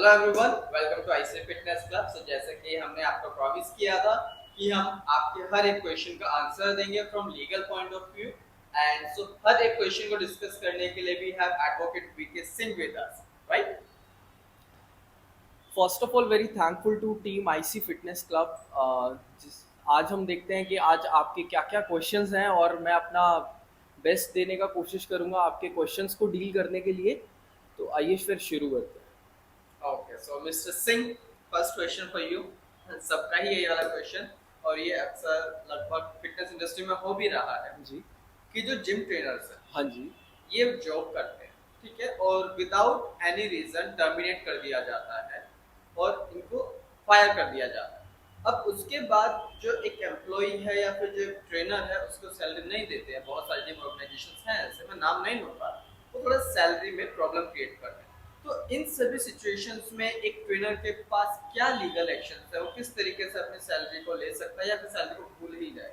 Hello everyone, welcome to IC fitness club. So जैसे कि हमने आपको प्रॉमिस किया था कि हम आपके हर एक क्वेश्चन का आंसर देंगे from legal point of view. And so हर एक क्वेश्चन को डिस्कस करने के लिए we have advocate VK Singh with us, right? First of all very thankful to team IC fitness club. जिस आज हम देखते हैं कि आज आपके क्या क्या क्वेश्चंस हैं और मैं अपना बेस्ट देने का कोशिश करूंगा आपके क्वेश्चंस को डील करने के लिए। तो आइए फिर शुरू करते हैं। Okay, so mister Singh, first question for you. सबका ही यही वाला क्वेश्चन, और ये अक्सर लगभग फिटनेस इंडस्ट्री में हो भी रहा है जी। कि जो जिम ट्रेनर्स हैं हाँ जी। ये जॉब करते हैं, ठीक है, और विदाउट एनी रीजन टर्मिनेट कर दिया जाता है और इनको फायर कर दिया जाता है। अब उसके बाद जो एक एम्प्लॉय है या फिर जो ट्रेनर है उसको सैलरी नहीं देते हैं। बहुत सारी जिम ऑर्गेनाइजेशन हैं ऐसे, मैं नाम नहीं लूंगा, वो थोड़ा सैलरी में प्रॉब्लम क्रिएट कर रहे हैं। तो इन सभी सिचुएशंस में एक ट्रेनर के पास क्या लीगल एक्शन है, वो किस तरीके से अपनी सैलरी को ले सकता है या फिर सैलरी को भूल ही जाए?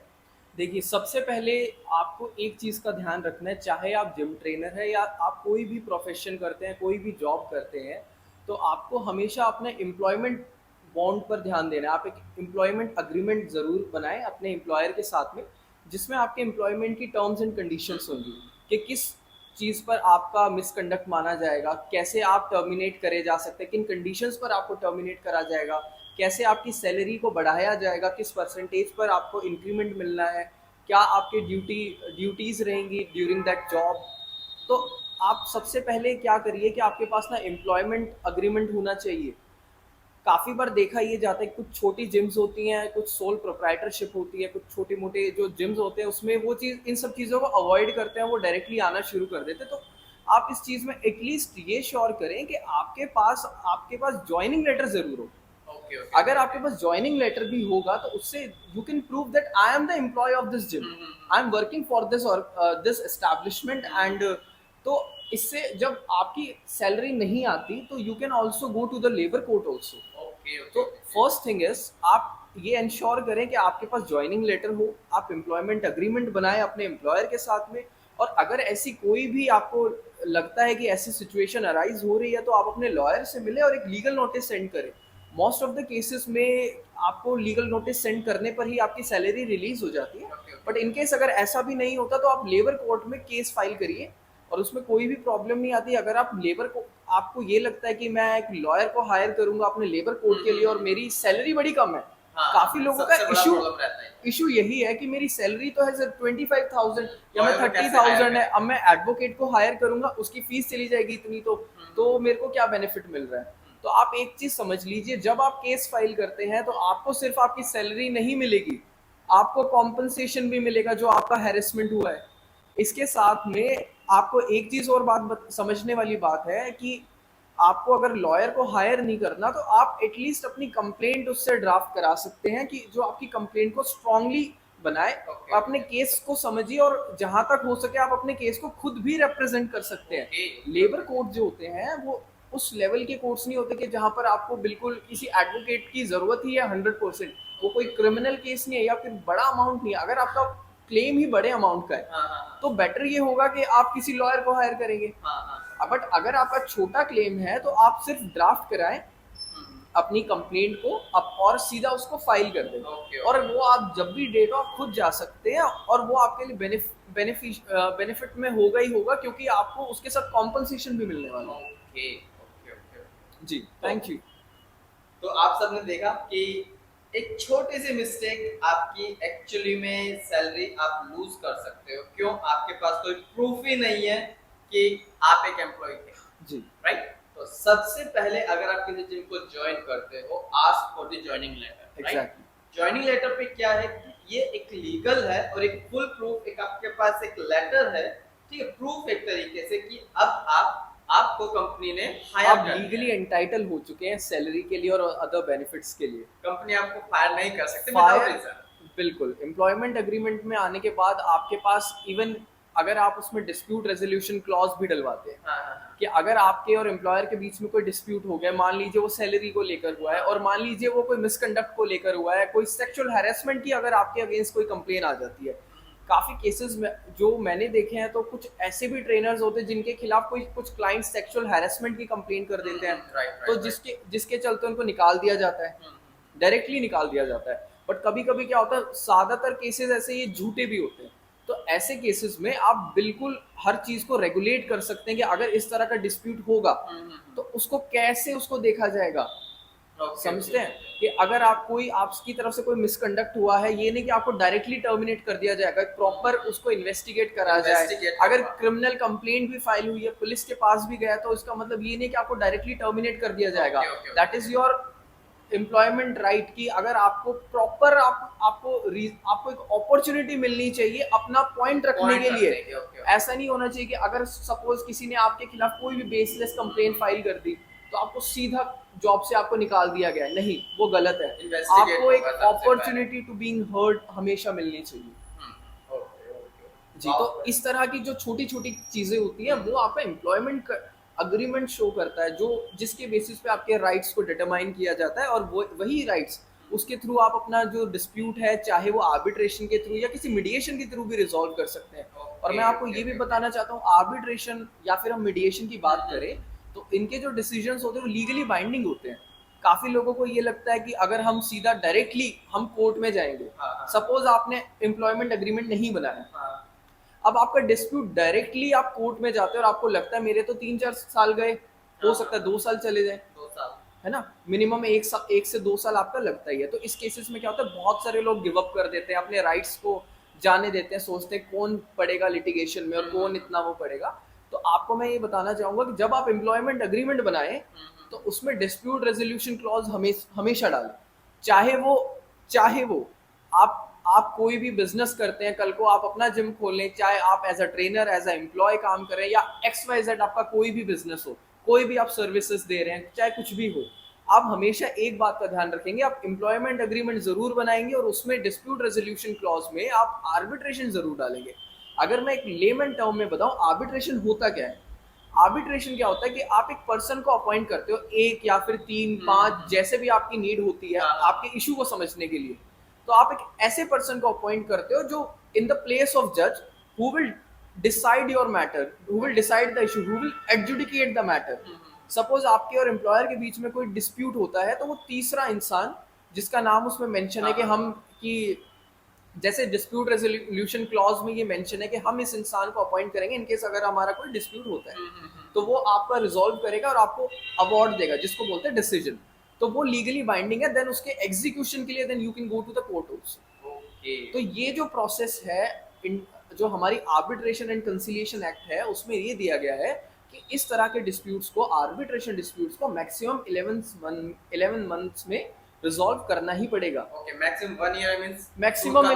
देखिए, सबसे पहले आपको एक चीज़ का ध्यान रखना है, चाहे आप जिम ट्रेनर है या आप कोई भी प्रोफेशन करते हैं, कोई भी जॉब करते हैं, तो आपको हमेशा अपने एम्प्लॉयमेंट बॉन्ड पर ध्यान देना है। आप एक एम्प्लॉयमेंट अग्रीमेंट ज़रूर बनाएं अपने एम्प्लॉयर के साथ में, जिसमें आपके एम्प्लॉयमेंट की टर्म्स एंड कंडीशंस होंगी कि किस चीज़ पर आपका मिसकंडक्ट माना जाएगा, कैसे आप टर्मिनेट करे जा सकते हैं, किन कंडीशंस पर आपको टर्मिनेट करा जाएगा, कैसे आपकी सैलरी को बढ़ाया जाएगा, किस परसेंटेज पर आपको इंक्रीमेंट मिलना है, क्या आपकी ड्यूटीज़ रहेंगी ड्यूरिंग दैट जॉब। तो आप सबसे पहले क्या करिए कि आपके पास ना एम्प्लॉयमेंट अग्रीमेंट होना चाहिए। काफ़ी बार देखा ये जाता है कि कुछ छोटी जिम्स होती हैं, कुछ सोल प्रोप्राइटरशिप होती है, कुछ छोटे मोटे जो जिम्स होते हैं उसमें वो चीज़ इन सब चीज़ों को अवॉइड करते हैं, वो डायरेक्टली आना शुरू कर देते हैं। तो आप इस चीज़ में एटलीस्ट ये श्योर करें कि आपके पास ज्वाइनिंग लेटर ज़रूर हो। Okay okay. अगर आपके पास ज्वाइनिंग लेटर भी होगा तो उससे you can prove that I am the employ of this gym, I am working for this और दिस एस्टैब्लिशमेंट। एंड तो इससे जब आपकी सैलरी नहीं आती तो you can also go to the labour court also. Okay okay तो okay. First thing is आप ये इंश्योर करें कि आपके पास ज्वाइनिंग लेटर हो, आप एम्प्लॉयमेंट अग्रीमेंट बनाएं अपने एम्प्लॉयर के साथ में। और अगर ऐसी कोई भी आपको लगता है कि ऐसी सिचुएशन अराइज हो रही है तो आप अपने लॉयर से मिलें और एक लीगल नोटिस सेंड करें। मोस्ट ऑफ द केसेस में आपको लीगल नोटिस सेंड करने पर ही आपकी सैलरी रिलीज हो जाती है। Okay okay. But in case अगर ऐसा भी नहीं होता तो आप लेबर कोर्ट में केस फाइल करिए और उसमें कोई भी प्रॉब्लम नहीं आती। अगर आप लेबर को आपको ये लगता है कि मैं एक लॉयर को हायर करूंगा अपने लेबर कोर्ट के लिए और मेरी सैलरी बड़ी कम है, हाँ काफी हाँ, लोगों का सबसे बड़ा इशू प्रॉब्लम रहता है। इशू यही है कि मेरी सैलरी तो है सर 25,000 या मैं लॉयर को थर्टी कैसे हायर थाउजेंड है, करें? अब मैं एडवोकेट को हायर करूंगा उसकी फीस चली जाएगी इतनी, तो मेरे को क्या बेनिफिट मिल रहा है। तो आप एक चीज समझ लीजिए, जब आप केस फाइल करते हैं तो आपको सिर्फ आपकी सैलरी नहीं मिलेगी, आपको कॉम्पनसेशन भी मिलेगा जो आपका हैरेसमेंट हुआ है। इसके साथ में आपको एक चीज और समझने वाली बात है कि आपको अगर लॉयर को हायर नहीं करना तो आप एटलीस्ट अपनी कंप्लेंट उससे ड्राफ्ट करा सकते हैं कि जो आपकी कंप्लेंट को स्ट्रांगली बनाए। ओके अपने ओके केस को समझिए और जहां तक हो सके आप अपने केस को खुद भी रिप्रेजेंट कर सकते हैं। Okay labour okay. कोर्ट जो होते हैं वो उस लेवल के कोर्ट्स नहीं होते कि जहां पर आपको बिल्कुल किसी एडवोकेट की जरूरत ही है 100%। वो कोई क्रिमिनल केस नहीं है या फिर बड़ा अमाउंट नहीं है। अगर आपका क्लेम ही बड़े अमाउंट का है हाँ हाँ तो बेटर ये होगा कि आप किसी लॉयर को हायर करेंगे। हाँ हाँ हाँ। बट अगर आपका छोटा क्लेम है तो आप सिर्फ ड्राफ्ट कराएं अपनी कंप्लेंट को अब और सीधा उसको फाइल कर दें। ओके और ओके वो आप जब भी डेट ऑफ खुद जा सकते हैं और वो आपके लिए बेनिफिट में होगा ही होगा, क्योंकि आपको उसके साथ कॉम्पनसेशन भी मिलने वाला है। Okay okay okay. जी, तो थैंक यू। तो आप सबने देखा कि एक छोटी सी मिस्टेक आपकी एक्चुअली में सैलरी आप लूज कर सकते हो। क्यों? आपके पास कोई प्रूफ ही नहीं है कि आप एक एम्प्लॉय थे, जी, राइट? तो सबसे पहले अगर आप किसी जिम को ज्वाइन करते हो, ask for the joining letter, right? Exactly. Joining letter पे क्या है कि ये एक लीगल है और एक फुल प्रूफ, एक आपके पास एक लेटर है, ठीक है, प्रूफ एक तरीके से कि अब आपको कंपनी ने हायर आप कर लिया लीगली है। एंटाइटल हो चुके हैं सैलरी के लिए और अदर बेनिफिट्स के लिए। कंपनी आपको फायर नहीं कर सकती विदाउट फायर, रीजन। बिल्कुल एम्प्लॉयमेंट अग्रीमेंट में आने के बाद आपके पास इवन अगर आप उसमें डिस्प्यूट रेजोल्यूशन क्लॉज भी डलवाते हैं हाँ हाँ कि अगर आपके और एम्प्लॉयर के बीच में कोई डिस्प्यूट हो गया, मान लीजिए वो सैलरी को लेकर हुआ है और मान लीजिए वो कोई मिसकंडक्ट को लेकर हुआ है, कोई सेक्सुअल हैरेसमेंट की अगर आपके अगेंस्ट कोई कंप्लेन आ जाती है, काफी केसेस में जो मैंने देखे हैं, तो कुछ ऐसे भी ट्रेनर्स होते हैं जिनके खिलाफ कोई कुछ क्लाइंट सेक्सुअल हैरेसमेंट की कंप्लेन कर देते हैं, राइट तो राइट राइट। जिसके जिसके चलते उनको निकाल दिया जाता है, डायरेक्टली निकाल दिया जाता है। बट कभी कभी क्या होता है, ज्यादातर केसेस ऐसे ये झूठे भी होते हैं। तो ऐसे केसेस में आप बिल्कुल हर चीज को रेगुलेट कर सकते हैं कि अगर इस तरह का डिस्प्यूट होगा तो उसको कैसे उसको देखा जाएगा। ओके समझते ओके। हैं कि अगर आप कोई आपकी तरफ से कोई मिसकंडक्ट हुआ है, ये नहीं कि आपको डायरेक्टली टर्मिनेट कर दिया जाएगा, प्रॉपर उसको इन्वेस्टिगेट करा जाए। इन्वेस्टिगेट अगर करवा। क्रिमिनल कंप्लेंट भी फाइल हुई है, पुलिस के पास भी गया, तो इसका मतलब ये नहीं कि आपको डायरेक्टली टर्मिनेट कर दिया जाएगा। Okay okay that is your employment right की अगर आपको प्रॉपर आपको एक अपॉर्चुनिटी मिलनी चाहिए अपना पॉइंट रखने के लिए। ओके। ऐसा नहीं होना चाहिए कि अगर सपोज किसी ने आपके खिलाफ कोई भी बेसलेस कंप्लेंट फाइल कर दी तो आपको सीधा जॉब से आपको निकाल दिया गया। नहीं, वो गलत है। इन्वेस्टिगेट आपको एक होगा सबसे पहले। अपॉर्चुनिटी टू बीइंग हर्ड हमेशा मिलनी चाहिए। Okay okay. जी, तो इस तरह की जो छोटी छोटी चीजें होती हैं वो आपका एम्प्लॉयमेंट अग्रीमेंट शो करता है, जो जिसके बेसिस पे आपके राइट्स को डिटरमाइन किया जाता है, और वो वही राइट्स उसके थ्रू आप अपना जो डिस्प्यूट है, चाहे वो आर्बिट्रेशन के थ्रू या किसी मीडिएशन के थ्रू भी रिजॉल्व कर सकते हैं। और मैं आपको ये भी बताना चाहता हूँ, आर्बिट्रेशन या फिर हम मीडिएशन की बात करें तो इनके जो डिसीजंस होते हैं वो लीगली बाइंडिंग होते हैं। काफी लोगों को ये लगता है कि अगर हम सीधा डायरेक्टली हम कोर्ट में जाएंगे, सपोज आपने एम्प्लॉयमेंट अग्रीमेंट नहीं बनाया, अब आपका डिस्प्यूट डायरेक्टली आप कोर्ट में जाते हो और आपको लगता है मेरे तो 3-4 साल गए, हो सकता है 2 साल चले जाए, 2 साल। है ना, मिनिमम 1 से 2 साल आपका लगता ही है। तो इस केसेस में क्या होता है, बहुत सारे लोग गिव अप कर देते हैं, अपने राइट्स को जाने देते हैं, सोचते हैं कौन पड़ेगा लिटिगेशन में और कौन इतना वो पड़ेगा। तो आपको मैं ये बताना चाहूंगा कि जब आप एम्प्लॉयमेंट अग्रीमेंट बनाए तो उसमें डिस्प्यूट रेजोल्यूशन क्लॉज हमेशा डालें। चाहे वो आप कोई भी बिजनेस करते हैं, कल को आप अपना जिम खोलें, चाहे आप as a trainer as a employ काम करें, या XYZ आपका कोई भी बिजनेस हो, कोई भी आप सर्विसेज दे रहे हैं, चाहे कुछ भी हो, आप हमेशा एक बात का ध्यान रखेंगे, आप एम्प्लॉयमेंट अग्रीमेंट जरूर बनाएंगे और उसमें डिस्प्यूट रेजोल्यूशन क्लॉज में आप आर्बिट्रेशन जरूर डालेंगे। अगर मैं एक लेमन टर्म में बताऊं, आर्बिट्रेशन होता क्या है। आर्बिट्रेशन क्या होता है कि आप एक पर्सन को अपॉइंट करते हो, एक या फिर 3-5 जैसे भी आपकी नीड होती है आपके इशू को समझने के लिए। तो आप एक ऐसे पर्सन को अपॉइंट करते हो जो इन द प्लेस ऑफ जज, who will decide your matter, who will decide the issue, who will adjudicate the matter. Suppose आपके और एम्प्लॉयर के बीच में कोई डिस्प्यूट होता है, तो वो तीसरा इंसान जिसका नाम उसमें मेंशन है कि जैसे डिस्प्यूट रेजोल्यूशन क्लॉज में ये मेंशन है कि हम इस इंसान को अपॉइंट करेंगे इनकेस अगर हमारा कोई डिस्प्यूट होता है, तो वो आपका रिजॉल्व करेगा और आपको अवार्ड देगा, जिसको बोलते हैं डिसीजन। तो वो लीगली बाइंडिंग है। देन उसके एग्जीक्यूशन के लिए then you can go to the court also. Okay. तो ये जो प्रोसेस है, जो हमारी आर्बिट्रेशन एंड कंसिलिएशन एक्ट है, उसमें ये दिया गया है कि इस तरह के डिस्प्यूट्स को, आर्बिट्रेशन डिस्प्यूट्स को मैक्सिमम 11 मंथ्स में रिजॉल्व करना ही पड़ेगा। Okay, maximum 1 year means maximum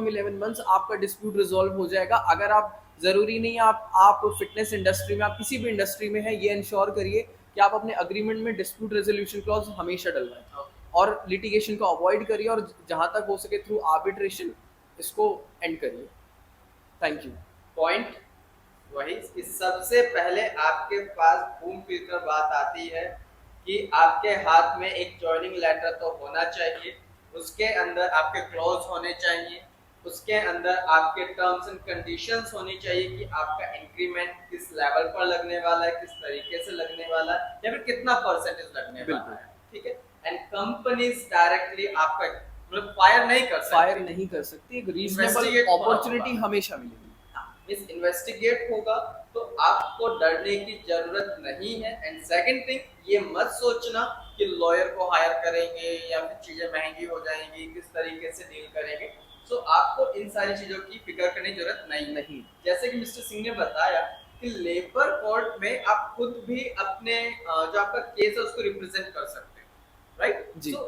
11 months आपका डिस्प्यूट रिजॉल्व हो जाएगा। अगर आप, जरूरी नहीं आप फिटनेस इंडस्ट्री में, आप किसी भी इंडस्ट्री में है, ये इंश्योर करिए कि आप अपने अग्रीमेंट में डिस्प्यूट रेजोल्यूशन क्लॉज हमेशा डलवाएं और लिटिगेशन को अवॉइड करिए, और जहां तक हो सके थ्रू आर्बिट्रेशन इसको एंड करिए। Thank you. पॉइंट वही, इस सबसे पहले आपके पास घूम फिर कर बात आती है कि आपके हाथ में एक जॉइनिंग लेटर तो होना चाहिए, उसके अंदर आपके क्लॉज होने चाहिए, उसके अंदर आपके टर्म्स एंड कंडीशंस होनी चाहिए कि आपका इंक्रीमेंट किस लेवल पर लगने वाला है, किस तरीके से लगने वाला है, या फिर कितना परसेंटेज लगने वाला है। ठीक है। एंड कंपनीज डायरेक्टली आपका मतलब फायर नहीं कर सकती, एक रीजनेबल अपॉर्चुनिटी हमेशा मिलेगी। इस इन्वेस्टिगेट होगा तो आपको डरने की जरूरत नहीं है। एंड सेकंड थिंग, ये मत सोचना कि लॉयर को हायर करेंगे या फिर चीजें महंगी हो जाएंगी, किस तरीके से डील करेंगे। सो आपको इन सारी चीजों की फिक्र करने की जरूरत नहीं। जैसे कि मिस्टर सिंह ने बताया कि लेबर कोर्ट में आप खुद भी अपने जो आपका केस है उसको रिप्रेजेंट कर सकते हैं, राइट। सो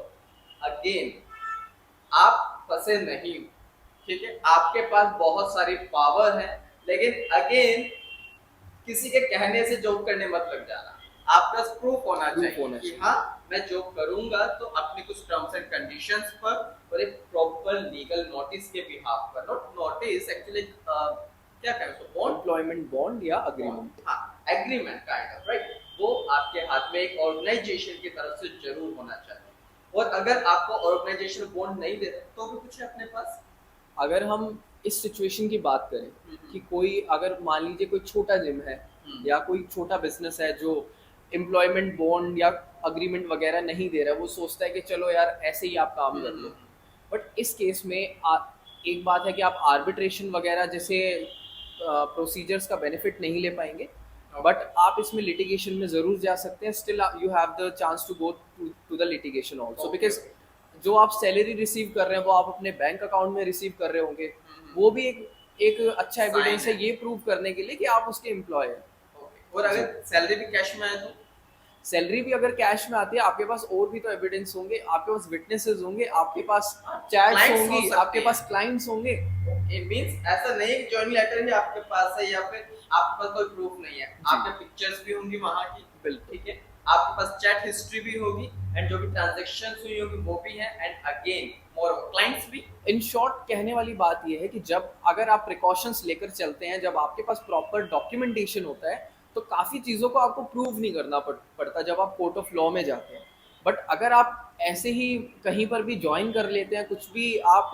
अगेन आप फंसे नहीं, ठीक है। आपके पास बहुत सारी पावर है, लेकिन अगेन किसी के कहने से जॉब करने मत लग जाना। आपके पास प्रूफ होना चाहिए कि हाँ मैं जॉब करूंगा तो अपने कुछ टर्म्स एंड कंडीशंस पर और एक प्रॉपर लीगल नोटिस के बिहाफ पर, नॉट नोटिस एक्चुअली क्या कहें उसको, बॉन्ड, एम्प्लॉयमेंट बॉन्ड या अग्रीमेंट, हाँ एग्रीमेंट काइंड ऑफ, राइट। वो आपके हाथ में एक ऑर्गेनाइजेशन की तरफ से जरूर होना चाहिए। और अगर आपको ऑर्गेनाइजेशन बॉन्ड नहीं देता तो भी कुछ है अपने पास, अगर हम इस सिचुएशन की बात करें कि कोई अगर मान लीजिए कोई छोटा जिम है या कोई छोटा बिजनेस है जो एम्प्लॉयमेंट बॉन्ड या अग्रीमेंट वगैरह नहीं दे रहा है, वो सोचता है कि चलो यार ऐसे ही आप काम कर लो। बट इस केस में एक बात है कि आप आर्बिट्रेशन वगैरह जैसे प्रोसीजर्स का बेनिफिट नहीं ले पाएंगे, बट आप इसमें लिटिगेशन में ज़रूर जा सकते हैं। Still you have the chance to go to the litigation also, because जो आप सैलरी रिसीव कर रहे हैं वो आप अपने बैंक अकाउंट में रिसीव कर रहे होंगे, वो भी एक अच्छा एविडेंस है ये प्रूव करने के लिए कि आप उसके एम्प्लॉय हैं। और अगर सैलरी भी कैश में आए तो सैलरी भी अगर कैश में आती है, आपके पास और भी तो एविडेंस होंगे, आपके पास विटनेसेस होंगे, आपके पास चैट्स clients हो होंगी, सकते आपके हैं। पास क्लाइंट्स होंगे। इट मींस ऐसा नहीं है कि जॉइनिंग लेटर ही आपके पास है या फिर आपके पास कोई प्रूफ नहीं है, आपके पिक्चर्स भी होंगी वहां की, बिल्कुल। ठीक है, आपके पास चैट हिस्ट्री भी होगी एंड जो भी ट्रांजैक्शंस हुई होंगी वो भी है, एंड अगेन मोर क्लाइंट्स भी। इन शॉर्ट कहने वाली बात यह है कि जब अगर आप प्रिकॉशंस लेकर चलते हैं, जब आपके पास प्रॉपर डॉक्यूमेंटेशन होता है, तो काफ़ी चीज़ों को आपको प्रूव नहीं करना पड़ता जब आप कोर्ट ऑफ लॉ में जाते हैं। बट अगर आप ऐसे ही कहीं पर भी ज्वाइन कर लेते हैं, कुछ भी आप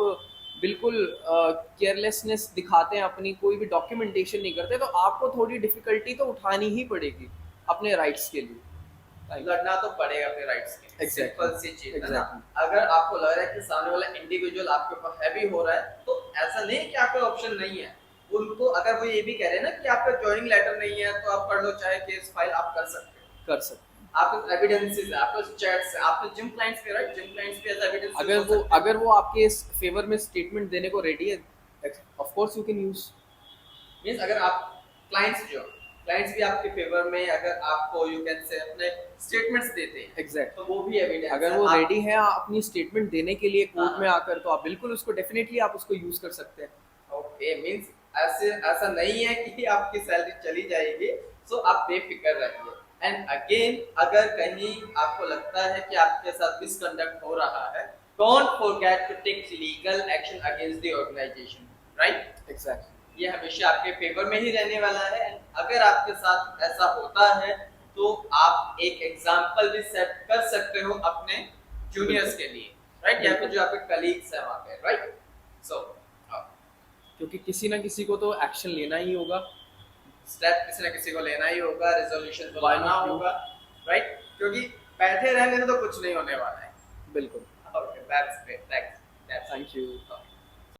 बिल्कुल केयरलेसनेस दिखाते हैं, अपनी कोई भी डॉक्यूमेंटेशन नहीं करते, तो आपको थोड़ी डिफिकल्टी तो उठानी ही पड़ेगी अपने राइट्स के लिए। लड़ना तो पड़ेगा अपने राइट्स के लिए, Exactly. सिंपल सी चीज है ना। Exactly. अगर आपको लग रहा है कि सामने वाला इंडिविजुअल आपके ऊपर हैवी हो रहा है, तो ऐसा नहीं है कि आपका ऑप्शन नहीं है। उनको अगर वो ये भी कह रहे हैं ना कि आपका जॉइनिंग लेटर नहीं है तो आप कर लो, चाहे केस फाइल आप कर सकते हो, कर सकते हैं। आपके एविडेंसेस है, आपके चैट्स है, आपके जिम क्लाइंट्स पे, राइट, जिम क्लाइंट्स पे एज एविडेंस अगर वो आपके इस फेवर में स्टेटमेंट देने को रेडी है, of course you can use. Means अगर आप क्लाइंट्स भी आपके फेवर में अगर आपको यू कैन से अपने स्टेटमेंट्स देते हैं, एग्जैक्ट, तो वो भी एविडेंस अगर वो रेडी है अपनी स्टेटमेंट देने के लिए कोर्ट में आकर, तो आप बिल्कुल उसको डेफिनेटली आप उसको यूज कर सकते हैं। ओके, मींस ऐसा नहीं है कि आपकी सैलरी चली जाएगी, सो आप बेफिक्र रहिए। एंड अगेन अगर कहीं आपको लगता है कि आपके साथ मिसकंडक्ट हो रहा है, don't forget to take legal action against the organisation, right. Exactly, ये हमेशा आपके फेवर में ही रहने वाला है। अगर आपके साथ ऐसा होता है तो आप एक एग्जाम्पल भी सेट कर सकते हो अपने जूनियर्स के लिए, राइट, या फिर जो आपके कलीग्स हैं वहाँ पे, राइट। सो क्योंकि किसी ना किसी को तो एक्शन लेना ही होगा, स्टेप किसी ना किसी को लेना ही होगा, रेजोल्यूशन तो Why लाना not you? होगा, राइट, क्योंकि बैठे रहने से तो कुछ नहीं होने वाला है। बिल्कुल। Okay, that's great, thanks, thank you.